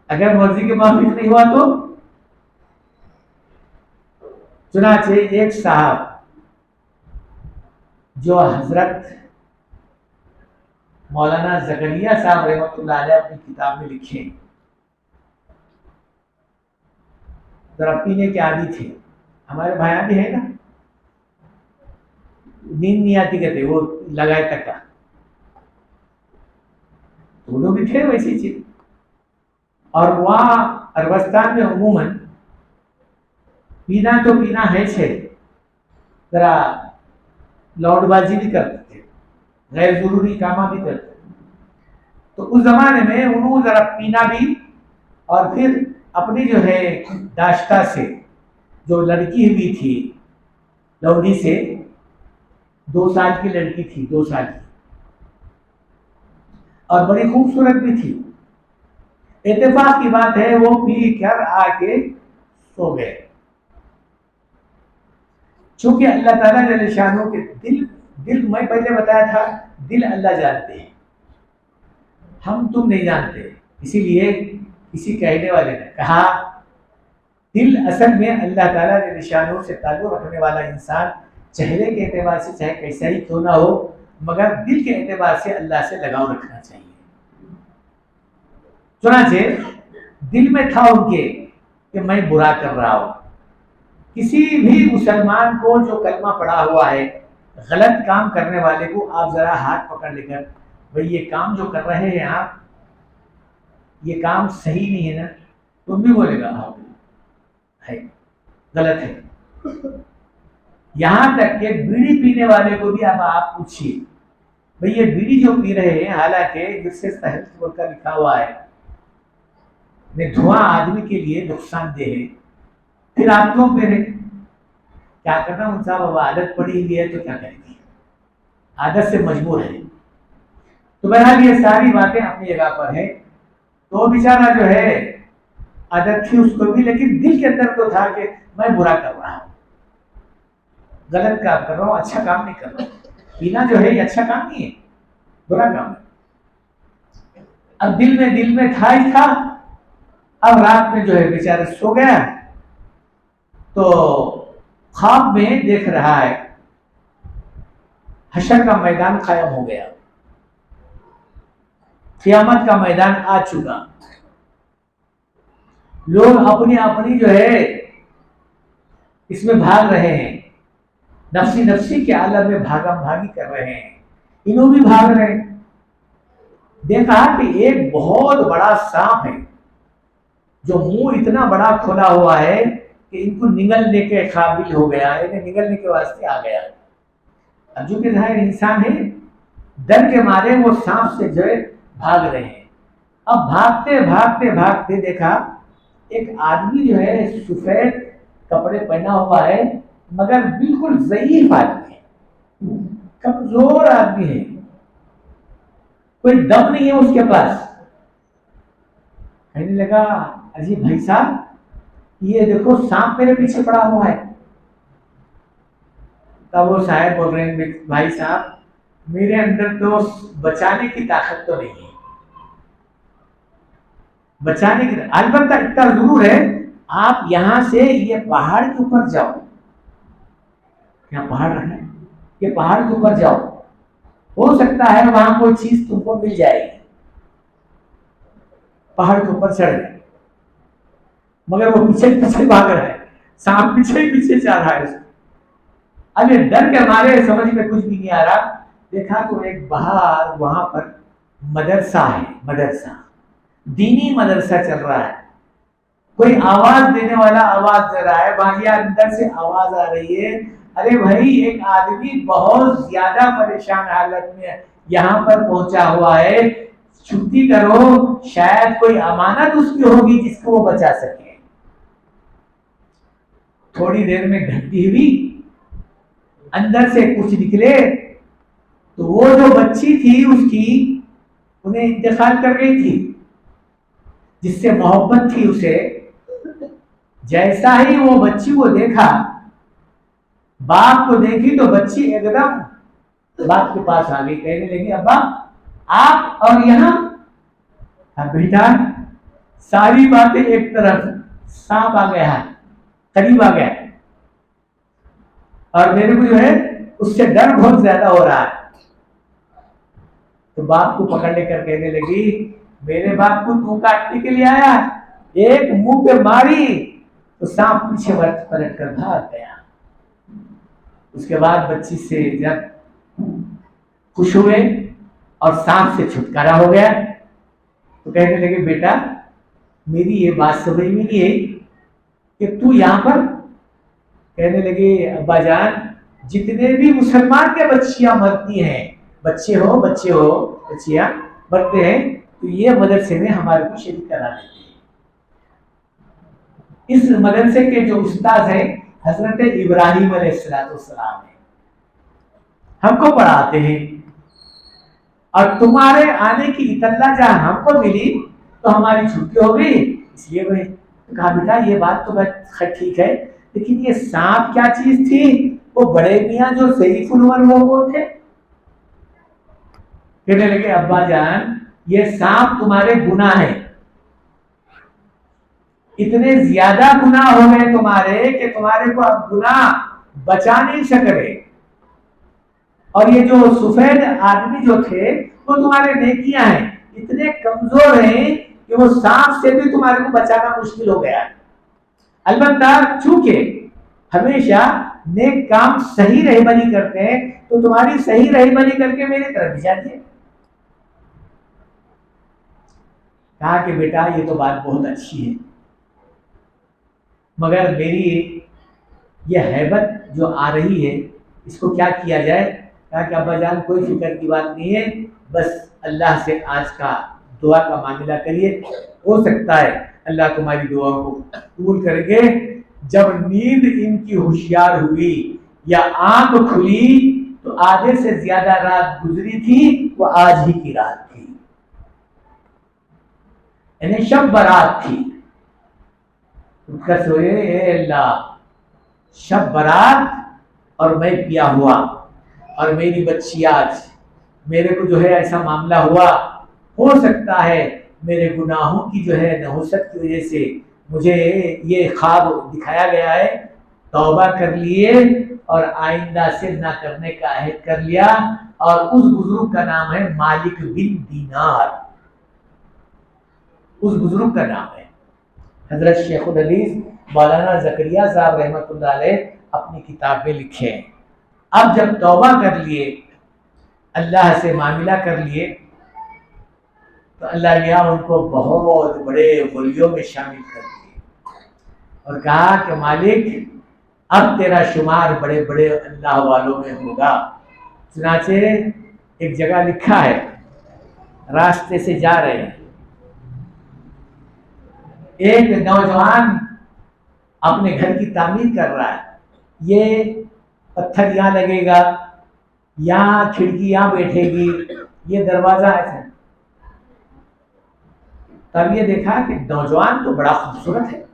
अगर मर्जी के मुताबिक नहीं हुआ तो। चुनाचे एक साहब जो हजरत मौलाना ज़करिया साहब रहमतुल्लाह अलैह अपनी किताब में लिखे, जरा पीने के आदी थे, हमारे भाया भी है ना, नींद नहीं आती कहते वो लगाए तक का, तो लोग भी थे वैसी चीज। और वहाँ अरबस्तान में उमूमन पीना तो पीना है छे, जरा लौटबाजी भी करते थे, गैर जरूरी कामा भी करते थे। तो उस जमाने में उन्होंने जरा पीना भी और फिर अपनी जो है दाश्ता से जो लड़की हुई थी लौड़ी से, 2 साल की लड़की थी, 2 साल की, और बड़ी खूबसूरत भी थी। इत्तेफाक की बात है वो पी कर आके सो गए। चूंकि अल्लाह ताला जल्ल शानहू के दिल मैं पहले बताया था, दिल अल्लाह जानते हैं, हम तुम नहीं जानते। इसीलिए किसी कहने वाले ने कहा दिल असल में अल्लाह ताला जल्ल शानहू से ताल्लुक़ रखने वाला इंसान चेहरे के एतबार से चाहे कैसा ही क्यों ना हो, मगर दिल के एतबार से अल्लाह से लगाव रखना चाहिए। चुनाचे दिल में था उनके कि मैं बुरा कर रहा हूं। किसी भी मुसलमान को जो कलमा पड़ा हुआ है, गलत काम करने वाले को आप जरा हाथ पकड़ लेकर, भाई ये काम जो कर रहे हैं आप, ये काम सही नहीं है ना, तुम भी बोलेगा हाँ है, गलत है। यहां तक कि बीड़ी पीने वाले को भी अब आप पूछिए, भाई ये बीड़ी जो पी रहे हैं, हालांकि जिससे हेल्थ का लिखा हुआ है धुआं आदमी के लिए नुकसानदेह है, फिर आप क्यों पी रहे? क्या करना उनसा बाबा, आदत पड़ी हुई है तो क्या करेंगे, आदत से मजबूर है। तो बहरहाल ये सारी बातें अपनी जगह पर है। तो बेचारा जो है आदत थी उसको भी, लेकिन दिल के अंदर तो था कि मैं बुरा कर रहा हूं, गलत काम कर रहा हूं, अच्छा काम नहीं कर रहा हूं। पीना जो है ये अच्छा काम नहीं है, बुरा काम है। अब दिल में था ही था। अब रात में जो है बेचारा सो गया तो ख्वाब में देख रहा है हशर का मैदान कायम हो गया, क़यामत का मैदान आ चुका, लोग अपनी अपनी जो है इसमें भाग रहे हैं, नफ्सी नफ्सी के आलम में भागम भागी कर रहे हैं, इन्हों भी भाग रहे हैं। देखा कि एक बहुत बड़ा सांप है जो मुंह इतना बड़ा खुला हुआ है कि इनको निगलने के काबिल हो गया है, इन्हें निगलने के वास्ते आ गया। अब जो कि जाहिर इंसान है, डर के मारे वो सांप से जो है भाग रहे हैं। अब भागते भागते भागते देखा एक आदमी जो है सफेद कपड़े पहना हुआ है, मगर बिल्कुल ज़ईफ आदमी है, कमजोर आदमी है, कोई दम नहीं है उसके पास। कहने लगा, अजी भाई साहब, ये देखो सांप मेरे पीछे पड़ा हुआ है। तब वो साहब बोल रहे हैं, भाई साहब मेरे अंदर तो बचाने की ताकत तो नहीं है, बचाने की, अलबत्ता इतना जरूर है, आप यहां से ये पहाड़ के ऊपर जाओ, क्या पहाड़ रखना है, ये पहाड़ के ऊपर जाओ, हो सकता है वहां कोई चीज तुमको मिल जाएगी। पहाड़ के ऊपर चढ़ गए, मगर वो पीछे पीछे भाग रहा है, सांप पीछे ही पीछे जा रहा है उसको। अब ये डर के मारे समझ में कुछ भी नहीं आ रहा। देखा तो एक बाहर वहां पर मदरसा है, मदरसा, दीनी मदरसा चल रहा है, कोई आवाज देने वाला आवाज दे रहा है, वहां अंदर से आवाज आ रही है, अरे भाई एक आदमी बहुत ज्यादा परेशान हालत में यहाँ पर पहुंचा हुआ है, छुट्टी करो, शायद कोई अमानत उसकी होगी जिसको वो बचा सके। थोड़ी देर में घंटी हुई, अंदर से कुछ निकले तो वो जो बच्ची थी उसकी उन्हें इंतकाल कर गई थी, जिससे मोहब्बत थी उसे। जैसा ही वो बच्ची को देखा, बाप को देखी तो बच्ची एकदम बाप के पास आ गई, कहने लगी, अब्बा आप और यहाँ? बेटा सारी बातें एक तरफ, सांप आ गया है, करीब आ गया और मेरे को जो है उससे डर बहुत ज्यादा हो रहा है। तो बाप को पकड़ लेकर कहने लगी, मेरे बाप को तू काटने के लिए आया? एक मुंह पे मारी तो सांप पीछे पलट कर भाग गया। उसके बाद बच्ची से जब खुश हुए और सांप से छुटकारा हो गया तो कहने लगे, बेटा मेरी ये बात समझ में नहीं है कि तू यहाँ पर। कहने लगे, अब्बा जान जितने भी मुसलमान के बच्चियां मरती हैं, बच्चे हो बच्चियां मरते हैं, तो ये मदरसे में हमारे को शरीक करा देते हैं। इस मदरसे के जो उस्ताद हैं हजरत इब्राहिम अलैहिस्सलाम है, हमको पढ़ाते हैं, और तुम्हारे आने की इतला जहां हमको मिली तो हमारी छुट्टी हो गई, इसलिए वही कहा, बेटा ये बात तो ठीक है, लेकिन ये सांप क्या चीज थी? वो बड़े मियां जो सैयदुल उमर वो थे। कहने लगे, अब्बा जान ये सांप तुम्हारे गुनाह है, इतने ज्यादा गुनाह हो गए तुम्हारे कि तुम्हारे को अब गुनाह बचा नहीं सक रहे, और ये जो सफेद आदमी जो थे वो तुम्हारे नेकियां हैं, इतने कमजोर हैं कि वो सांप से भी तुम्हारे को बचाना मुश्किल हो गया। अलबत्ता चूंकि हमेशा नेक काम सही रहबरी करते हैं, तो तुम्हारी सही रहबरी करके मेरी तरफ भी जाती है। कहा कि बेटा ये तो बात बहुत अच्छी है, मगर मेरी ये हैबत जो आ रही है इसको क्या किया जाए? कहा कि अब्बा जान कोई फिक्र की बात नहीं है, बस अल्लाह से आज का दुआ का मामला करिए, हो सकता है अल्लाह तुम्हारी दुआ को कबूल करेंगे। जब नींद इनकी होशियार हुई या आंख खुली तो आधे से ज्यादा रात गुजरी थी, वो आज ही की रात थी, यानी शब बारात थी। अल्लाह शब बारात और मैं पिया हुआ और मेरी बच्ची आज, मेरे को जो है ऐसा मामला हुआ, हो सकता है मेरे गुनाहों की जो है नहुसत की वजह से मुझे ये ख्वाब दिखाया गया है, तौबा कर लिए और आइंदा से ना करने का अहद कर लिया। और उस बुजुर्ग का नाम है मालिक बिन दीनार, उस बुजुर्ग का नाम है। हजरत शेखुल हदीस मौलाना जकरिया साहब रहमतुल्लाह अलैह अपनी किताब में लिखे हैं। अब जब तौबा कर लिए, अल्लाह से मामिला कर लिए, तो अल्लाह ने उनको बहुत बड़े वलियों में शामिल कर दिए और कहा कि मालिक अब तेरा शुमार बड़े बड़े अल्लाह वालों में होगा। चुनाचे एक जगह लिखा है, रास्ते से जा रहे हैं, एक नौजवान अपने घर की तामीर कर रहा है। ये पत्थर यहाँ लगेगा, यहाँ खिड़की यहाँ बैठेगी, ये दरवाजा ऐसा। तब ये देखा कि नौजवान तो बड़ा खूबसूरत है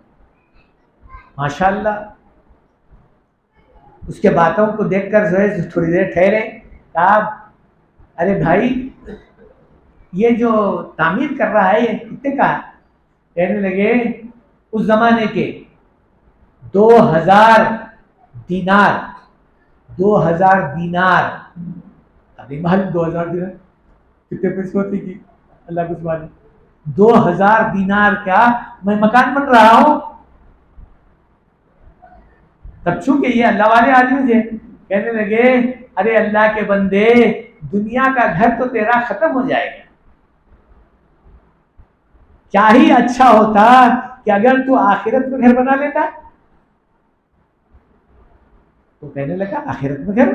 माशाल्लाह। उसके बातों को देखकर जो है थोड़ी देर ठहरे, कहा अरे भाई ये जो तामीर कर रहा है ये कितने का है? कहने लगे उस जमाने के 2000 दीनार, 2000 दीनार। अभी मालूम 2000 दीनार कितने पैसे होते कि अल्लाह कुछ मालूम। 2000 दीनार क्या, मैं मकान बन रहा हूं। तब चूंकि ये अल्लाह वाले आदमी थे, कहने लगे अरे अल्लाह के बंदे, दुनिया का घर तो तेरा खत्म हो जाएगा, क्या ही अच्छा होता कि अगर तू आखिरत में घर बना लेता। तो कहने लगा आखिरत में घर?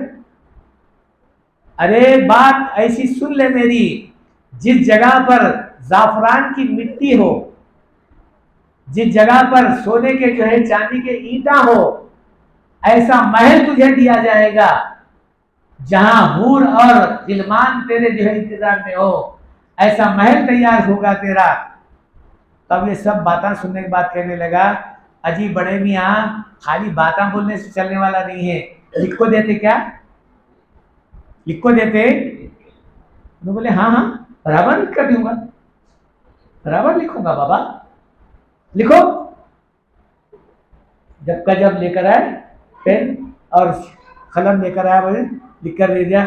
अरे बात ऐसी सुन ले मेरी, जिस जगह पर जाफरान की मिट्टी हो, जिस जगह पर सोने के जो है चांदी के ईंटा हो, ऐसा महल तुझे दिया जाएगा जहां हूर और गिलमान तेरे जो है इंतजार में हो, ऐसा महल तैयार होगा तेरा। तब ये सब बातें सुनने के बाद कहने लगा अजी बड़े मियाँ, खाली बातें बोलने से चलने वाला नहीं है, लिख को देते क्या? लिख को देते? तो बोले हाँ हाँ बराबर लिख कर दूंगा, बराबर लिखूंगा बाबा, लिखो। जब का जब लेकर आए पेन और कलम लेकर आया, बोले लिख कर दे दिया।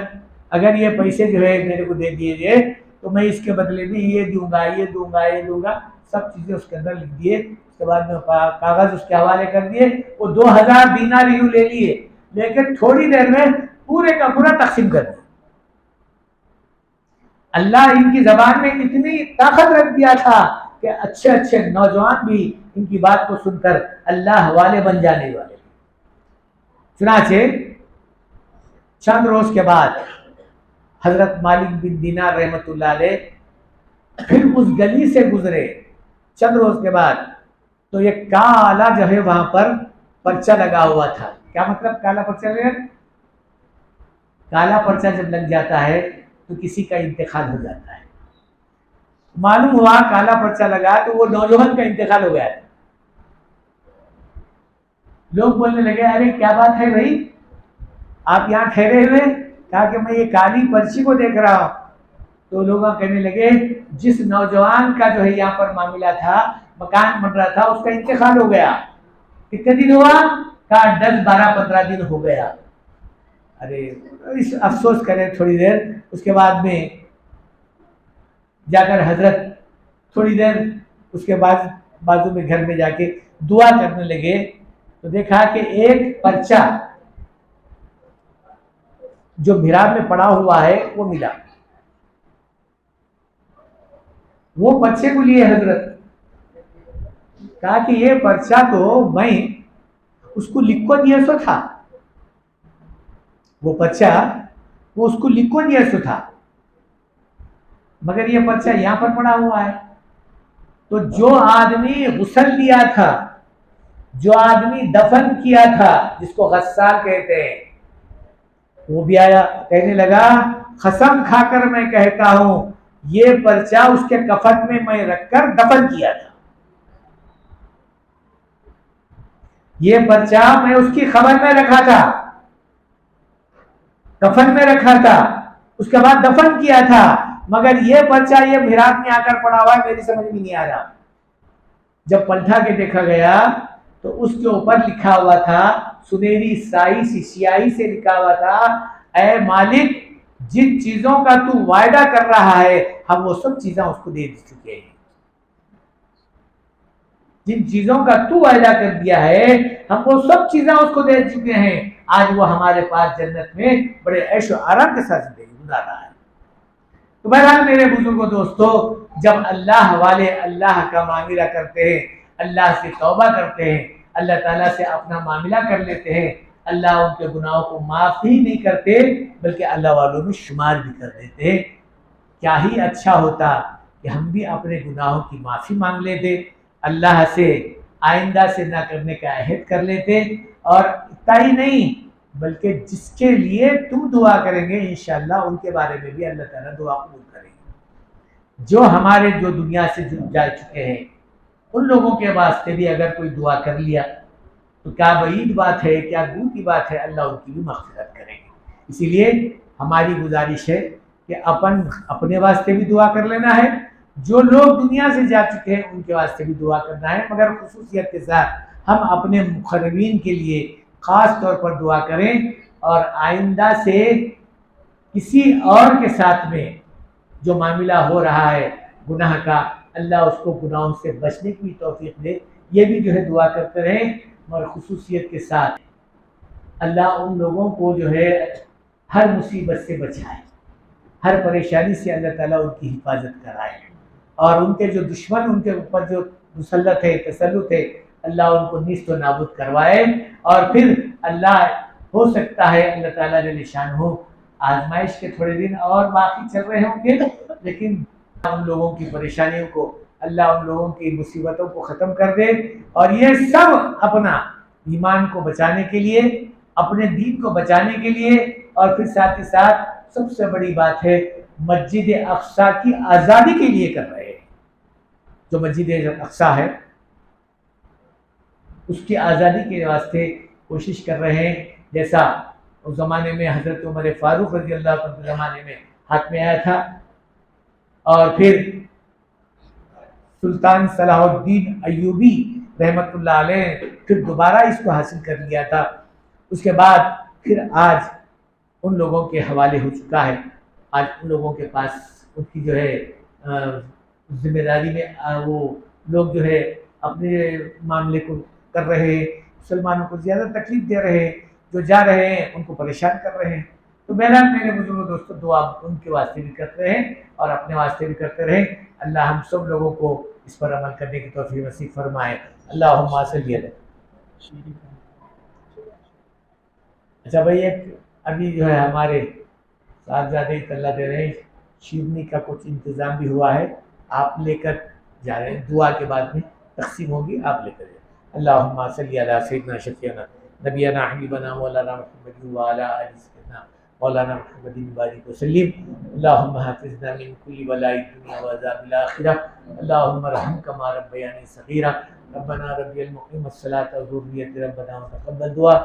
अगर ये पैसे जो है मेरे को दे दिए तो मैं इसके बदले में ये दूंगा, ये दूंगा, ये दूंगा, सब चीजें उसके अंदर लिख दिए। उसके बाद में कागज उसके हवाले कर दिए। वो 2000 दीनार यूं ले लिए, लेकिन थोड़ी देर में पूरे का पूरा तकसीम कर दिया। अल्लाह इनकी जबान में इतनी ताकत रख दिया था कि अच्छे अच्छे नौजवान भी इनकी बात को सुनकर अल्लाह वाले बन जाने वाले। चुनाचे चंद रोज के बाद हजरत मालिक बिन दीनार रहमतुल्लाह अलैह फिर उस गली से गुजरे। चंद रोज के बाद तो ये काला जो है वहां पर पर्चा लगा हुआ था। क्या मतलब काला पर्चा लगा? काला पर्चा जब लग जाता है तो किसी का इंतकाल हो जाता है। मालूम हुआ काला पर्चा लगा तो वो नौजवान का इंतकाल हो गया। लोग बोलने लगे अरे क्या बात है भाई, आप यहाँ ठहरे हुए? कहा कि मैं ये काली पर्ची को देख रहा हूँ। तो लोग कहने लगे जिस नौजवान का जो है यहाँ पर मामला था, मकान बन रहा था, उसका इंतकाल हो गया। कितने दिन हुआ? कहा 10, 12, 15 दिन हो गया। अरे इस अफसोस करें थोड़ी देर। उसके बाद में जाकर हजरत थोड़ी देर उसके बाद बाजू में घर में जाके दुआ करने लगे तो देखा कि एक पर्चा जो मिहराब में पड़ा हुआ है वो मिला। वो पर्चे को लिए हजरत, कहा कि ये पर्चा तो मैं उसको लिख को दिया सो था, वो पर्चा वो उसको लिख को दिया सो था, मगर ये पर्चा यहां पर पड़ा हुआ है। तो जो आदमी गुस्ल लिया था, जो आदमी दफन किया था, जिसको गस्साल कहते हैं, वो भी आया। कहने लगा कसम खाकर मैं कहता हूं ये पर्चा उसके कफन में मैं रखकर दफन किया था, ये पर्चा मैं उसकी खबर में रखा था, कफन में रखा था, उसके बाद दफन किया था, मगर ये पर्चा ये मिहराब में आकर पड़ा हुआ है, मेरी समझ में नहीं आ रहा। जब पलटा के देखा गया तो उसके ऊपर लिखा हुआ था, सुनहरी स्याही से स्याही से लिखा हुआ था, ऐ मालिक जिन चीजों का तू वायदा कर रहा है हम वो सब चीजें उसको दे चुके हैं। जिन चीजों का तू वायदा कर दिया है हम वो सब चीजें उसको दे चुके हैं। आज वो हमारे पास जन्नत में बड़े ऐशो आराम के साथ जिंदगी गुजार रहा है। तो बहरहाल मेरे बुजुर्गों दोस्तों, जब अल्लाह वाले अल्लाह का मामला करते हैं, अल्लाह से तौबा करते हैं, अल्लाह ताला से अपना मामला कर लेते हैं, अल्लाह उनके गुनाहों को माफ ही नहीं करते बल्कि अल्लाह वालों में शुमार भी कर देते हैं। क्या ही अच्छा होता कि हम भी अपने गुनाहों की माफ़ी मांग लेते, अल्लाह से आइंदा से ना करने का अहद कर लेते, और इतना ही नहीं बल्कि जिसके लिए तुम दुआ करेंगे इंशाअल्लाह उनके बारे में भी अल्लाह ताला दुआ कबूल करेंगे। जो दुनिया से जा चुके हैं उन लोगों के वास्ते भी अगर कोई दुआ कर लिया तो क्या बईद बात है, क्या दूर की बात है, अल्लाह उनकी भी मग़फ़िरत करेंगे। इसीलिए हमारी गुजारिश है कि अपने वास्ते भी दुआ कर लेना है, जो लोग दुनिया से जा चुके हैं उनके वास्ते भी दुआ करना है, मगर खुसूसियत के साथ हम अपने मुक़र्रबीन के लिए ख़ास तौर पर दुआ करें, और आइंदा से किसी और के साथ में जो मामला हो रहा है गुनाह का, अल्लाह उसको गुनाहों से बचने की तौफीक दे। ये भी जो है दुआ करते रहें, मगर खुसूसियत के साथ अल्लाह उन लोगों को जो है हर मुसीबत से बचाए, हर परेशानी से अल्लाह ताला उनकी हिफाजत कराए, और उनके जो दुश्मन उनके ऊपर जो मुसल्लत है, तसल्लुत है, अल्लाह उनको निस्त व नाबूद करवाए। और फिर अल्लाह हो सकता है अल्लाह ताला जो निशान हो, आजमाइश के थोड़े दिन और बाकी चल रहे होंगे, लेकिन उन लोगों की परेशानियों को अल्लाह उन लोगों की मुसीबतों को ख़त्म कर दे, और ये सब अपना ईमान को बचाने के लिए, अपने दीन को बचाने के लिए, और फिर साथ ही साथ सबसे बड़ी बात है मस्जिद अक्सा की आज़ादी के लिए कर रहे हैं। जो मस्जिद अक्सा है उसकी आज़ादी के वास्ते कोशिश कर रहे हैं, जैसा उस ज़माने में हज़रत उमर फ़ारूक रज़ी अल्लाह अन्हु के ज़माने में हाथ में आया था, और फिर सुल्तान सलाहुद्दीन अय्यूबी रहमतुल्लाह अलैह फिर दोबारा इसको हासिल कर लिया था। उसके बाद फिर आज उन लोगों के हवाले हो चुका है। आज उन लोगों के पास उनकी जो है जिम्मेदारी में वो लोग जो है अपने मामले को कर रहे हैं, मुसलमानों को ज़्यादा तकलीफ दे रहे हैं, जो जा रहे हैं उनको परेशान कर रहे हैं। तो बहरहाल मेरे बुजुर्ग दोस्तों, दुआ उनके वास्ते भी करते रहें और अपने वास्ते भी करते रहें। अल्लाह हम सब लोगों को इस पर अमल करने की तौफीक नसीब फरमाए। अल्लाहुम्मा सल्ली अलैहि। अच्छा भाई, एक अभी जो है हमारे साहबजादे तल्ला दे रहे हैं, शीरनी का कुछ इंतज़ाम भी हुआ है, आप लेकर जा रहे हैं, दुआ के बाद में तकसीम होगी, आप लेकर जाए। अल्लाहुम्मा सल्ली अला सय्यिदना शफ़ीअना नबियना हबीबना मौलाना मुहम्मद व अला आलिहि सय्यिदना मौलाना मुहम्मद बारिक वसल्लिम। अल्लाहुम्मा हाफ़िज़ना मिन कुल्लि बलाइ दुनिया व अज़ाबिल आखिरह। अल्लाहुम्मा रहम कमा रब्बयानी सग़ीरा। रब्बना रब्बियल मुक़ीमस सलात व ज़ुर्रिय्यति रब्बना व तक़ब्बल दुआ।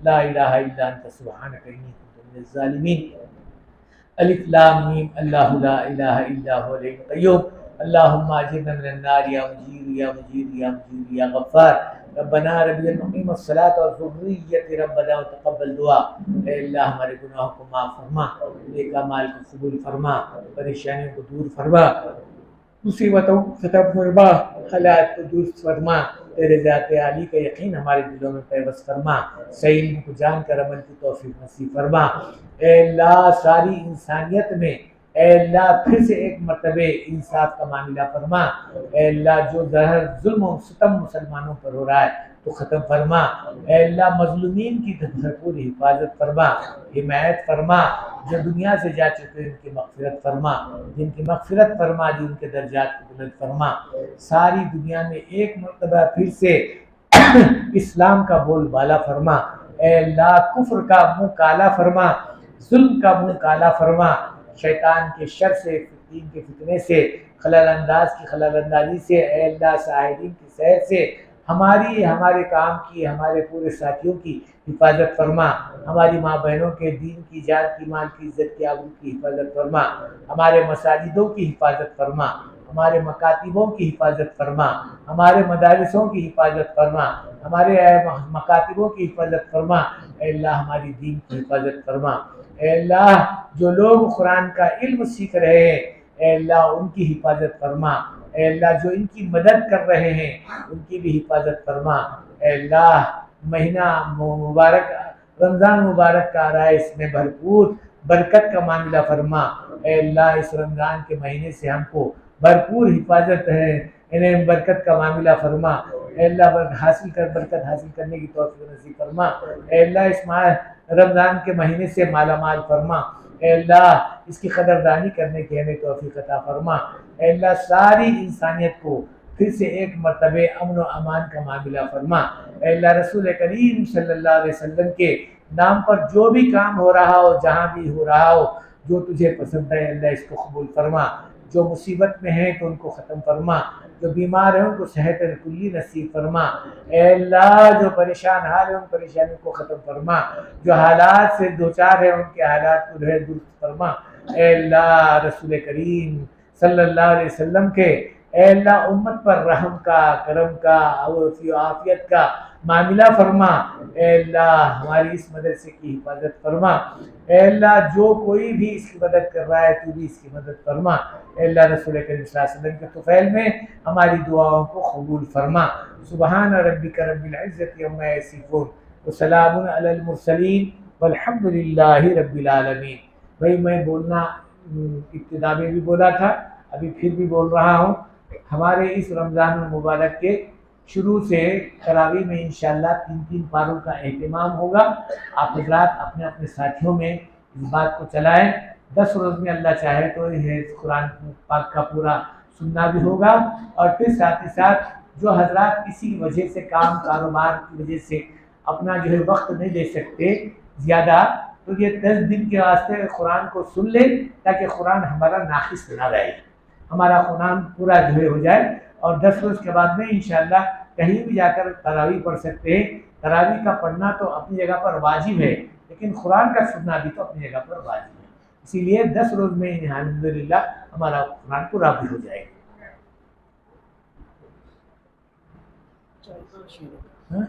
ला इलाहा इल्ला अंता सुब्हानका इन्नी कुन्तु मिनज़ ज़ालिमीन। अलिफ लाम मीम, अल्लाहु ला इलाहा इल्ला हुवल हय्युल क़य्यूम। अल्लाहुम्मा अजिरना मिनन नार या मुजीर या मुजीर या मुजीर या गफ़्फ़ार। रब्बना रब्बियल मुक़ीमस सलात व ज़ुर्रिय्यति रब्बना व तक़ब्बल दुआ। ऐ अल्लाह, हमारे गुनाहों को माफ़ फरमा, नेक अमाल को कबूल फरमा, परेशानियों को दूर फरमा, मुसीबतों को ख़त्म फरमा, हालात को दुरुस्त फरमा। तेरे ज़ात आली का यकीन हमारे दिलों में पैवस्त फरमा। सही इल्म को जानकर अमल की तौफीक नसीब फरमा। ऐ अल्लाह, सारी इंसानियत में ऐ अल्लाह फिर से एक मरतबे इंसाफ का मामला फरमा। ऐ अल्लाह, जो ज़हर जुल्म और सितम मुसलमानों पर हो रहा है तो ख़त्म फरमा। ऐ अल्लाह, मज़लूमीन की भरपूर हिफाजत फरमा, हिमायत फरमा। जो दुनिया से जा चुके उनकी मग़फ़िरत फरमा, जिनकी मग़फ़िरत फरमा, जिनके दर्जात को बुलंद फरमा। सारी दुनिया में एक मरतबा फिर से इस्लाम का बोलबाला फरमा। ऐ अल्लाह, कुफ्र का मुँह काला फरमा, जुल्म का मुँह काला फरमा। शैतान के शर से, दीन के फितने से, खलल अंदाज की खलल अंदाजी से, ऐ अल्लाह साहिरीन की सहर से हमारी, हमारे काम की, हमारे पूरे साथियों की हिफाजत फरमा। हमारी माँ बहनों के दीन की, जान की, माल की, इज्जत की, आबरू की हिफाजत फरमा। हमारे मसाजिदों की हिफाजत फरमा। हमारे मकातिबों की हिफाजत फरमा, हमारे मदारिसों की हिफाजत फरमा, हमारे मकातिबों की हिफाजत फरमा। ऐ अल्लाह हमारी दीन की हिफाजत फरमा। ऐ अल्लाह जो लोग कुरान का इल्म सीख रहे हैं, ऐ अल्लाह उनकी हिफाजत फरमा। ऐ अल्लाह जो इनकी मदद कर रहे हैं उनकी भी हिफाजत फरमा। ऐ अल्लाह महीना मुबारक रमज़ान मुबारक का आ रहा है, इसमें भरपूर बरकत का मामला फरमा। ऐ अल्लाह इस रमज़ान के महीने से हमको भरपूर हिफाजत है, इन्हें बरकत का मामला फरमा। ऐ अल्लाह बरकत हासिल करने की तौफीक नसीब फरमा। ऐ अल्लाह इस माह रमज़ान के महीने से माला माल फरमा। ऐ अल्लाह इसकी कदरदानी करने की हमें तौफीक अता फरमा। ऐ अल्लाह सारी इंसानियत को फिर से एक मरतबे अमन व अमान का मामला फरमा। ऐ अल्लाह रसूल करीम सल्लल्लाहु अलैहि वसल्लम के नाम पर जो भी काम हो रहा हो, जहाँ भी हो रहा हो, जो तुझे पसंद है अल्लाह इसको कबूल फरमा। जो मुसीबत में है तो उनको ख़त्म फरमा, जो बीमार है उनको सेहत कुल्ली नसीब फरमा। ऐ अल्लाह जो परेशान हाल है उन परेशानियों को ख़त्म फरमा, जो हालात से दो चार है उनके हालात को जो है दुरुस्त फरमा। ऐ अल्लाह रसूल करीम सल्लल्लाहु अलैहि वसल्लम के ऐ अल्लाह उम्मत पर रहम का, करम का और आफियत का मामला फरमा। ऐ अल्लाह हमारी इस मदरसे की हिफाजत फरमा। ऐ अल्लाह जो कोई भी इसकी मदद कर रहा है तू भी इसकी मदद फरमा। ऐ अल्लाह रसूल करीम सल्लल्लाहु अलैहि वसल्लम के तुफ़ैल में हमारी दुआओं को कबूल फरमा। सुबहान रब्बिक रब्बिल इज़्ज़ति अम्मा यसिफून व सलामुन अलल मुरसलीन वल्हम्दुलिल्लाहि रब्बिल आलमीन। भाई मैं बोलना इब्तिदा में भी बोला था, अभी फिर भी बोल रहा हूँ। हमारे इस रमज़ान मुबारक के शुरू से तरावी में इंशाअल्लाह 3-3 पारों का एहतमाम होगा। आप हज़रात अपने अपने साथियों में इस बात को चलाएं। 10 रोज़ में अल्लाह चाहे तो ये कुरान पाक का पूरा सुनना भी होगा। और फिर साथ ही साथ जो हज़रात किसी वजह से काम कारोबार की वजह से अपना जो है वक्त नहीं दे सकते ज़्यादा, तो ये 10 दिन के वास्ते कुरान को सुन ले, ताकि कुरान हमारा नाक़िस ना रहे, हमारा कुरान पूरा जो है हो जाए। और 10 रोज़ के बाद में इंशाअल्लाह कहीं भी जाकर तरावी पढ़ सकते हैं। तरावी का पढ़ना तो अपनी जगह पर वाजिब है, लेकिन कुरान का सुनना भी तो अपनी जगह पर वाजिब है। इसीलिए 10 रोज़ में अल्हम्दुलिल्लाह हमारा कुरान पूरा भी हो जाएगा। हाँ?